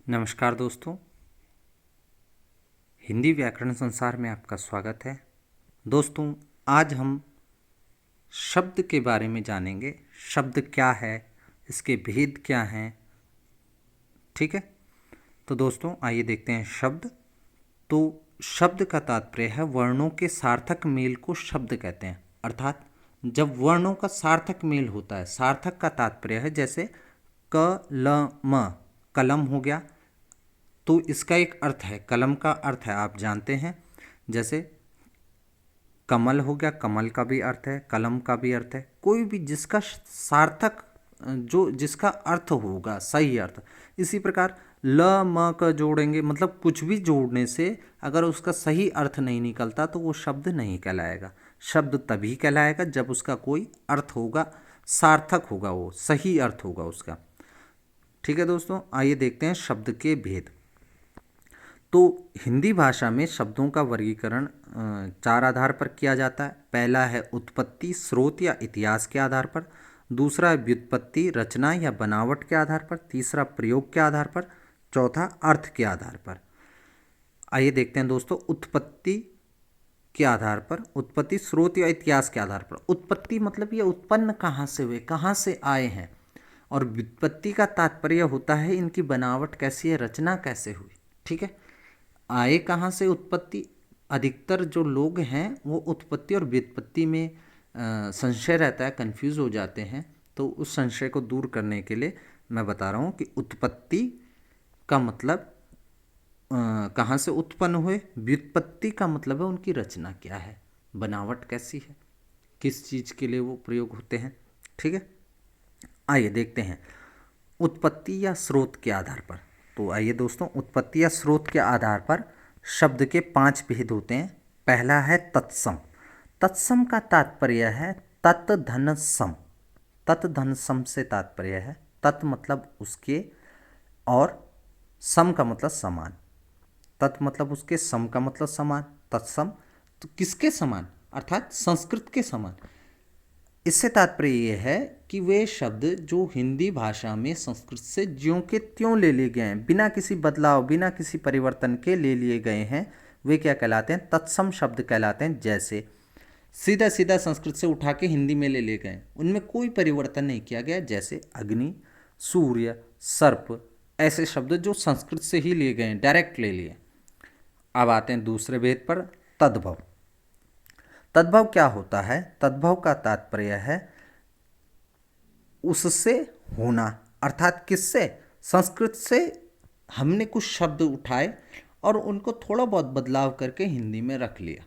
नमस्कार दोस्तों, हिंदी व्याकरण संसार में आपका स्वागत है। दोस्तों, आज हम शब्द के बारे में जानेंगे। शब्द क्या है, इसके भेद क्या हैं, ठीक है। तो दोस्तों आइए देखते हैं शब्द। तो शब्द का तात्पर्य है वर्णों के सार्थक मेल को शब्द कहते हैं। अर्थात जब वर्णों का सार्थक मेल होता है, सार्थक का तात्पर्य है जैसे कलम, कलम हो गया, तो इसका एक अर्थ है, कलम का अर्थ है आप जानते हैं। जैसे कमल हो गया, कमल का भी अर्थ है, कलम का भी अर्थ है। कोई भी जिसका सार्थक, जो जिसका अर्थ होगा, सही अर्थ। इसी प्रकार ल म का जोड़ेंगे, मतलब कुछ भी जोड़ने से अगर उसका सही अर्थ नहीं निकलता तो वो शब्द नहीं कहलाएगा। शब्द तभी कहलाएगा जब उसका कोई अर्थ होगा, सार्थक होगा, वो सही अर्थ होगा उसका। ठीक है दोस्तों, आइए देखते हैं शब्द के भेद। तो हिंदी भाषा में शब्दों का वर्गीकरण चार आधार पर किया जाता है। पहला है उत्पत्ति, स्रोत या इतिहास के आधार पर। दूसरा है व्युत्पत्ति, रचना या बनावट के आधार पर। तीसरा प्रयोग के आधार पर। चौथा अर्थ के आधार पर। आइए देखते हैं दोस्तों, उत्पत्ति के आधार पर, उत्पत्ति, स्रोत या इतिहास के आधार पर। उत्पत्ति मतलब ये उत्पन्न कहाँ से हुए, कहाँ से आए हैं। और व्युत्पत्ति का तात्पर्य होता है इनकी बनावट कैसी है, रचना कैसे हुई। ठीक है, आए कहाँ से उत्पत्ति। अधिकतर जो लोग हैं वो उत्पत्ति और व्युत्पत्ति में संशय रहता है, कंफ्यूज हो जाते हैं। तो उस संशय को दूर करने के लिए मैं बता रहा हूँ कि उत्पत्ति का मतलब कहाँ से उत्पन्न हुए। व्युत्पत्ति का मतलब है उनकी रचना क्या है, बनावट कैसी है, किस चीज़ के लिए वो प्रयोग होते हैं। ठीक है, आइए देखते हैं उत्पत्ति या स्रोत के आधार पर। तो आइए दोस्तों, उत्पत्ति या स्रोत के आधार पर शब्द के 5 भेद होते हैं। पहला है तत्सम। तत्सम का तात्पर्य है तत् धन सम। तत् धन सम से तात्पर्य है, तत् मतलब उसके और सम का मतलब समान। तत् मतलब उसके, सम का मतलब समान। तत्सम तो किसके समान, अर्थात संस्कृत के समान। इससे तात्पर्य ये है कि वे शब्द जो हिंदी भाषा में संस्कृत से ज्यों के त्यों ले लिए गए हैं, बिना किसी बदलाव, बिना किसी परिवर्तन के ले लिए गए हैं, वे क्या कहलाते हैं, तत्सम शब्द कहलाते हैं। जैसे सीधा सीधा संस्कृत से उठा के हिंदी में ले लिए गए, उनमें कोई परिवर्तन नहीं किया गया। जैसे अग्नि, सूर्य, सर्प, ऐसे शब्द जो संस्कृत से ही लिए गए हैं, डायरेक्ट ले लिए। अब आते हैं दूसरे भेद पर, तद्भव। तद्भव क्या होता है, तद्भव का तात्पर्य है उससे होना। अर्थात किससे, संस्कृत से हमने कुछ शब्द उठाए और उनको थोड़ा बहुत बदलाव करके हिंदी में रख लिया।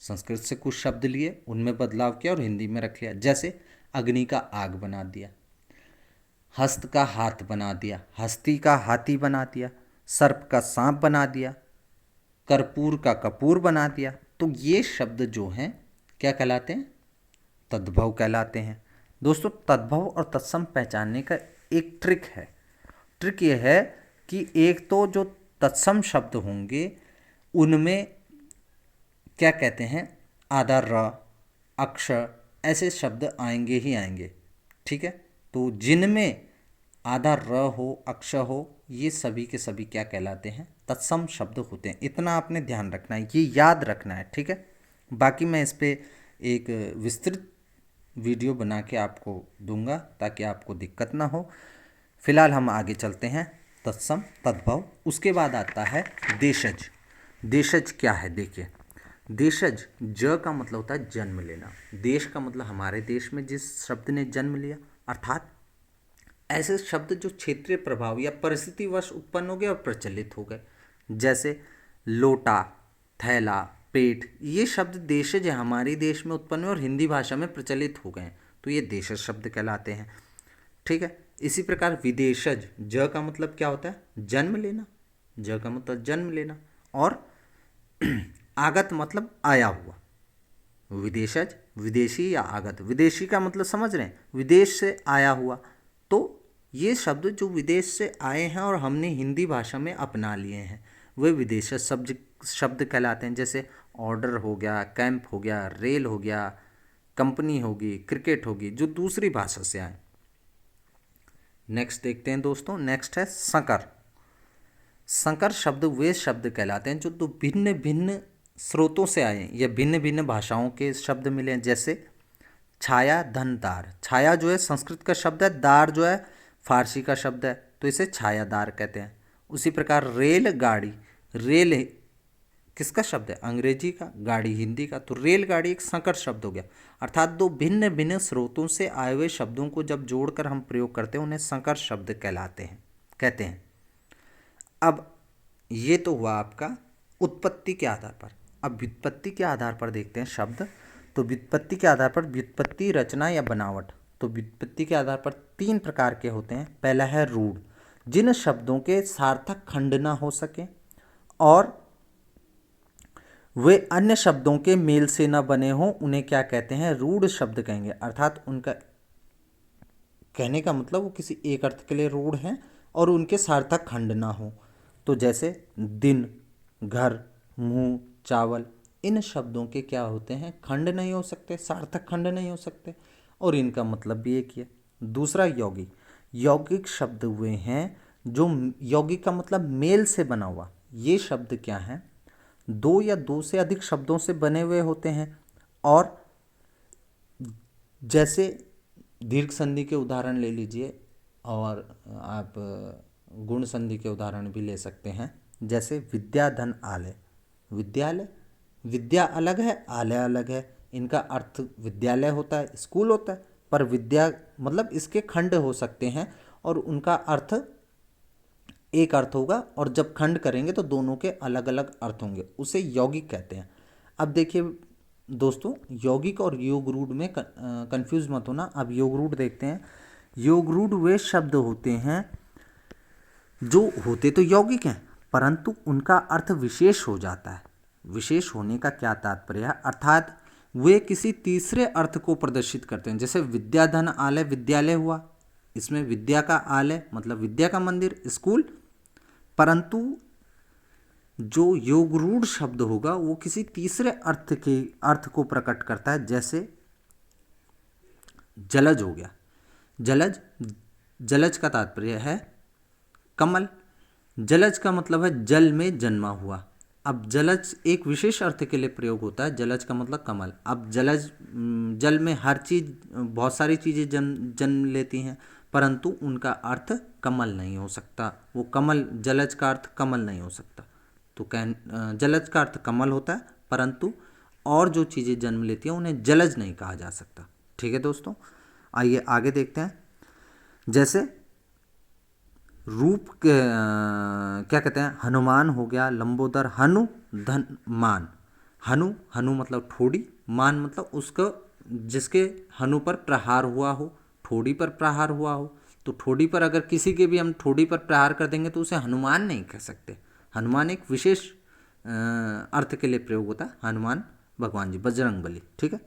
संस्कृत से कुछ शब्द लिए, उनमें बदलाव किया और हिंदी में रख लिया। जैसे अग्नि का आग बना दिया, हस्त का हाथ बना दिया, हस्ती का हाथी बना दिया, सर्प का सांप बना दिया, कर्पूर का कपूर बना दिया। तो ये शब्द जो हैं क्या कहलाते हैं, तद्भव कहलाते हैं। दोस्तों, तद्भव और तत्सम पहचानने का एक ट्रिक है। ट्रिक ये है कि एक तो जो तत्सम शब्द होंगे उनमें क्या कहते हैं, आधा र, अक्षर, ऐसे शब्द आएंगे ही आएंगे। ठीक है, तो जिनमें आधा र हो, अक्षर हो, ये सभी के सभी क्या कहलाते हैं, तत्सम शब्द होते हैं। इतना आपने ध्यान रखना है, ये याद रखना है। ठीक है, बाकी मैं इस पर एक विस्तृत वीडियो बना के आपको दूंगा ताकि आपको दिक्कत ना हो। फिलहाल हम आगे चलते हैं, तत्सम, तद्भव। उसके बाद आता है देशज। देशज क्या है, देखिए, देशज, ज का मतलब होता है जन्म लेना। देश का मतलब हमारे देश में जिस शब्द ने जन्म लिया, अर्थात ऐसे शब्द जो क्षेत्रीय प्रभाव या परिस्थितिवश उत्पन्न हो गए और प्रचलित हो गए। जैसे लोटा, थैला, पेट, ये शब्द देशज है, हमारे देश में उत्पन्न हुए और हिंदी भाषा में प्रचलित हो गए हैं, तो ये देशज शब्द कहलाते हैं। ठीक है, इसी प्रकार विदेशज, ज का मतलब क्या होता है, जन्म लेना। ज का मतलब जन्म लेना, और आगत मतलब आया हुआ। विदेशज, विदेशी या आगत। विदेशी का मतलब समझ रहे हैं, विदेश से आया हुआ। तो ये शब्द जो विदेश से आए हैं और हमने हिंदी भाषा में अपना लिए हैं, वे विदेशज शब्द कहलाते हैं। जैसे ऑर्डर हो गया, कैंप हो गया, रेल हो गया, कंपनी होगी, क्रिकेट होगी, जो दूसरी भाषा से आए। नेक्स्ट देखते हैं दोस्तों, नेक्स्ट है संकर। संकर शब्द वे शब्द कहलाते हैं जो दो भिन्न भिन्न स्रोतों से आए या भिन्न भिन्न भाषाओं के शब्द मिले हैं। जैसे छाया, धन, दार। छाया जो है संस्कृत का शब्द है, दार जो है फारसी का शब्द है, तो इसे छायादार कहते हैं। उसी प्रकार रेलगाड़ी, रेल किसका शब्द है? अंग्रेजी का, गाड़ी हिंदी का, तो रेलगाड़ी एक संकर शब्द हो गया। अर्थात दो भिन्न भिन्न स्रोतों से आए हुए शब्दों को जब जोड़कर हम प्रयोग करते हैं उन्हें संकर शब्द कहते हैं। अब ये तो हुआ आपका उत्पत्ति के आधार पर। अब व्युत्पत्ति के आधार पर देखते हैं शब्द। तो व्युत्पत्ति के आधार पर व्युत्पत्ति, रचना या बनावट। तो व्युत्पत्ति के आधार पर 3 प्रकार के होते हैं। पहला है रूढ़, जिन शब्दों के सार्थक खंड ना हो सके और वे अन्य शब्दों के मेल से न बने हों, उन्हें क्या कहते हैं? रूढ़ शब्द कहेंगे। अर्थात उनका कहने का मतलब वो किसी एक अर्थ के लिए रूढ़ हैं और उनके सार्थक खंड ना हो। तो जैसे दिन, घर, मुंह, चावल, इन शब्दों के क्या होते हैं? खंड नहीं हो सकते, सार्थक खंड नहीं हो सकते और इनका मतलब भी एक ही है। दूसरा यौगिक, यौगिक शब्द हुए हैं जो, यौगिक का मतलब मेल से बना हुआ। ये शब्द क्या हैं? 2 या 2 से अधिक शब्दों से बने हुए होते हैं। और जैसे दीर्घ संधि के उदाहरण ले लीजिए और आप गुण संधि के उदाहरण भी ले सकते हैं। जैसे विद्या, धन, आलय। विद्यालय, विद्या अलग है, आलय अलग है। इनका अर्थ विद्यालय होता है, स्कूल होता है, पर विद्या मतलब इसके खंड हो सकते हैं और उनका अर्थ एक अर्थ होगा और जब खंड करेंगे तो दोनों के अलग अलग अर्थ होंगे, उसे यौगिक कहते हैं। अब देखिए दोस्तों, यौगिक और योग रूढ़ में कंफ्यूज मत होना। अब योग रूढ़ देखते हैं। योग रूढ़ वे शब्द होते हैं जो होते तो यौगिक हैं परंतु उनका अर्थ विशेष हो जाता है। विशेष होने का क्या तात्पर्य है? अर्थात वे किसी तीसरे अर्थ को प्रदर्शित करते हैं। जैसे विद्या, धन, आलय, विद्यालय हुआ, इसमें विद्या का आलय मतलब विद्या का मंदिर, स्कूल, परंतु जो योग रूढ़ शब्द होगा वो किसी तीसरे अर्थ को प्रकट करता है। जैसे जलज हो गया, जलज, जलज का तात्पर्य है कमल। जलज का मतलब है जल में जन्मा हुआ। अब जलज एक विशेष अर्थ के लिए प्रयोग होता है, जलज का मतलब कमल। अब जलज, जल में हर चीज, बहुत सारी चीज़ें जन्म लेती हैं परंतु उनका अर्थ कमल नहीं हो सकता। वो कमल, जलज का अर्थ कमल नहीं हो सकता। तो जलज का अर्थ कमल होता है परंतु और जो चीज़ें जन्म लेती हैं उन्हें जलज नहीं कहा जा सकता। ठीक है दोस्तों, आइए आगे देखते हैं। जैसे रूप क्या कहते हैं? हनुमान हो गया, लंबोदर, हनु, धन, मान। हनु, हनु मतलब ठोड़ी, मान मतलब उसको जिसके हनु पर प्रहार हुआ हो, ठोड़ी पर प्रहार हुआ हो। तो ठोड़ी पर अगर किसी के भी हम ठोड़ी पर प्रहार कर देंगे तो उसे हनुमान नहीं कह सकते। हनुमान एक विशेष अर्थ के लिए प्रयोग होता है, हनुमान भगवान जी, बजरंगबली। ठीक है।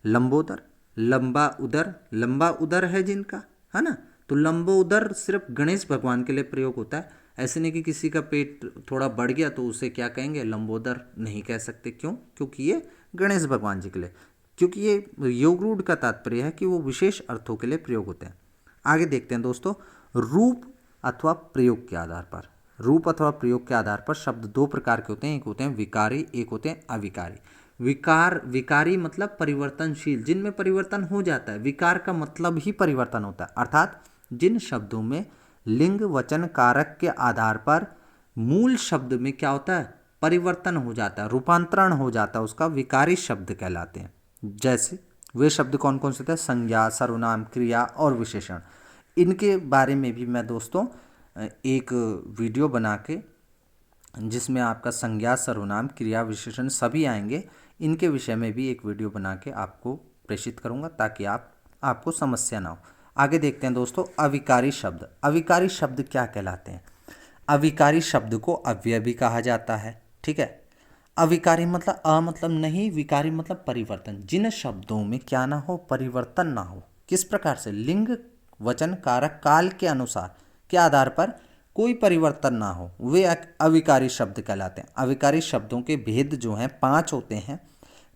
लंबोदर, लंबा उदर, लंबा उदर है जिनका, है ना, तो लंबो उदर सिर्फ गणेश भगवान के लिए प्रयोग होता है। ऐसे नहीं कि किसी का पेट थोड़ा बढ़ गया तो उसे क्या कहेंगे? लंबोदर नहीं कह सकते। क्यों? क्योंकि ये गणेश भगवान जी के लिए, क्योंकि ये योग रूढ़ का तात्पर्य है कि वो विशेष अर्थों के लिए प्रयोग होते हैं। आगे देखते हैं दोस्तों, रूप अथवा प्रयोग के आधार पर। रूप अथवा प्रयोग के आधार पर शब्द 2 प्रकार के होते हैं, एक होते हैं विकारी, एक होते हैं अविकारी। विकारी मतलब परिवर्तनशील, जिनमें परिवर्तन हो जाता है। विकार का मतलब ही परिवर्तन होता है, अर्थात जिन शब्दों में लिंग वचन कारक के आधार पर मूल शब्द में क्या होता है? परिवर्तन हो जाता है, रूपांतरण हो जाता है, उसका विकारी शब्द कहलाते हैं। जैसे वे शब्द कौन कौन से थे? संज्ञा, सर्वनाम, क्रिया और विशेषण। इनके बारे में भी मैं दोस्तों एक वीडियो बना के, जिसमें आपका संज्ञा, सर्वनाम, क्रिया, विशेषण सभी आएंगे, इनके विषय में भी एक वीडियो बना के आपको प्रेषित करूंगा ताकि आपको समस्या ना हो। आगे देखते हैं दोस्तों, अविकारी शब्द। अविकारी शब्द क्या कहलाते हैं? अविकारी शब्द को अव्यय भी कहा जाता है। ठीक है। अविकारी मतलब मतलब नहीं, विकारी मतलब परिवर्तन। जिन शब्दों में क्या ना हो? परिवर्तन ना हो। किस प्रकार से? लिंग वचन कारक काल के अनुसार के आधार पर कोई परिवर्तन ना हो, वे अविकारी शब्द कहलाते हैं। अविकारी शब्दों के भेद जो हैं 5 होते हैं।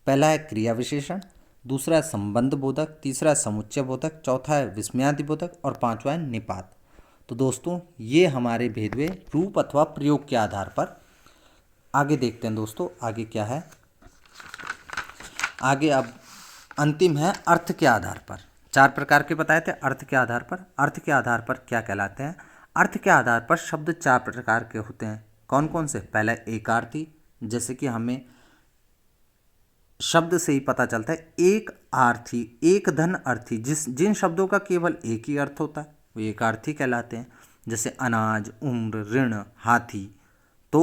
पहला है क्रिया विशेषण, दूसरा है संबंध बोधक, तीसरा है समुच्चय बोधक, चौथा है विस्मयादि बोधक और 5वां है निपात। तो दोस्तों ये हमारे भेद हुए रूप अथवा प्रयोग के आधार पर। आगे देखते हैं दोस्तों, आगे क्या है। आगे अब अंतिम है अर्थ के आधार पर। 4 प्रकार के बताए थे अर्थ के आधार पर। अर्थ के आधार पर क्या कहलाते हैं? अर्थ के आधार पर शब्द 4 प्रकार के होते हैं। कौन कौन से? पहला एकार्थी, जैसे कि हमें शब्द से ही पता चलता है। एक आर्थी, एक धन अर्थी, जिन शब्दों का केवल एक ही अर्थ होता है वो एकार्थी कहलाते हैं। जैसे अनाज, उम्र, ऋण, हाथी। तो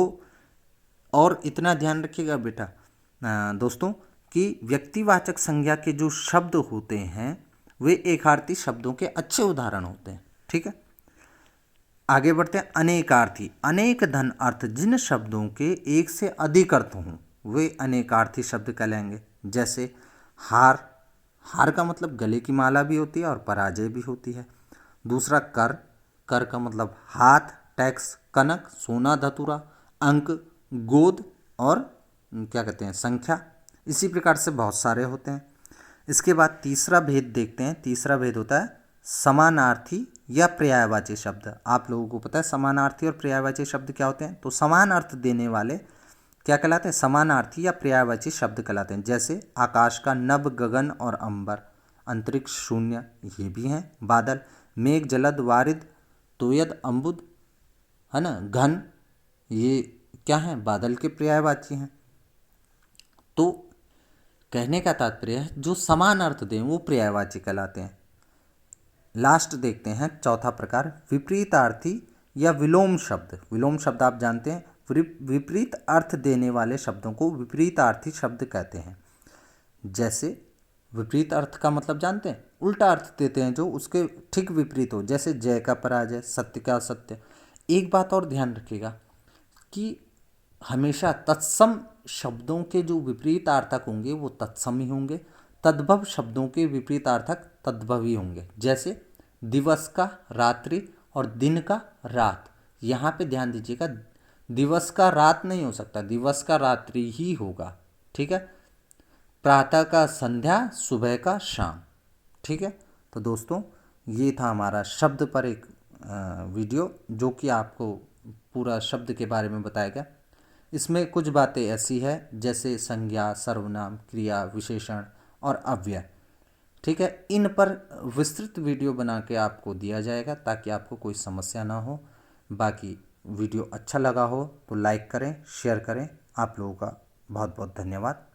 और इतना ध्यान रखिएगा बेटा दोस्तों कि व्यक्तिवाचक संज्ञा के जो शब्द होते हैं वे एकार्थी शब्दों के अच्छे उदाहरण होते हैं। ठीक है, आगे बढ़ते हैं। अनेकार्थी, अनेक धन अर्थ, जिन शब्दों के एक से अधिक अर्थ हों वे अनेकार्थी शब्द कहलाएंगे। जैसे हार, हार का मतलब गले की माला भी होती है और पराजय भी होती है। दूसरा कर, कर का मतलब हाथ, टैक्स, कनक, सोना, धतूरा, अंक, गोद और क्या कहते हैं संख्या। इसी प्रकार से बहुत सारे होते हैं। इसके बाद तीसरा भेद देखते हैं। तीसरा भेद होता है समानार्थी या पर्यायवाची शब्द। आप लोगों को पता है समानार्थी और पर्यायवाची शब्द क्या होते हैं। तो समान अर्थ देने वाले क्या कहलाते हैं? समानार्थी या पर्यायवाची शब्द कहलाते हैं। जैसे आकाश का नभ, गगन और अंबर, अंतरिक्ष, शून्य, ये भी हैं। बादल, मेघ, जलद, वारिद, तोयद, अम्बुद, है ना, घन, ये क्या हैं? बादल के पर्यायवाची हैं। तो कहने का तात्पर्य है जो समान अर्थ दें वो पर्यायवाची कहलाते हैं। लास्ट देखते हैं चौथा प्रकार, विपरीतार्थी या विलोम शब्द। विलोम शब्द आप जानते हैं, विपरीत अर्थ देने वाले शब्दों को विपरीतार्थी शब्द कहते हैं। जैसे विपरीत अर्थ का मतलब जानते हैं, उल्टा अर्थ देते हैं जो उसके ठीक विपरीत हो। जैसे जय का पराजय, सत्य का असत्य। एक बात और ध्यान रखिएगा कि हमेशा तत्सम शब्दों के जो विपरीतार्थक होंगे वो तत्सम ही होंगे, तद्भव शब्दों के विपरीतार्थक तद्भव ही होंगे। जैसे दिवस का रात्रि और दिन का रात। यहाँ पे ध्यान दीजिएगा, दिवस का रात नहीं हो सकता, दिवस का रात्रि ही होगा। ठीक है, प्रातः का संध्या, सुबह का शाम। ठीक है, तो दोस्तों ये था हमारा शब्द पर एक वीडियो जो कि आपको पूरा शब्द के बारे में बताया गया। इसमें कुछ बातें ऐसी है जैसे संज्ञा, सर्वनाम, क्रिया, विशेषण और अव्यय। ठीक है, इन पर विस्तृत वीडियो बना के आपको दिया जाएगा ताकि आपको कोई समस्या ना हो। बाकी वीडियो अच्छा लगा हो तो लाइक करें, शेयर करें। आप लोगों का बहुत बहुत धन्यवाद।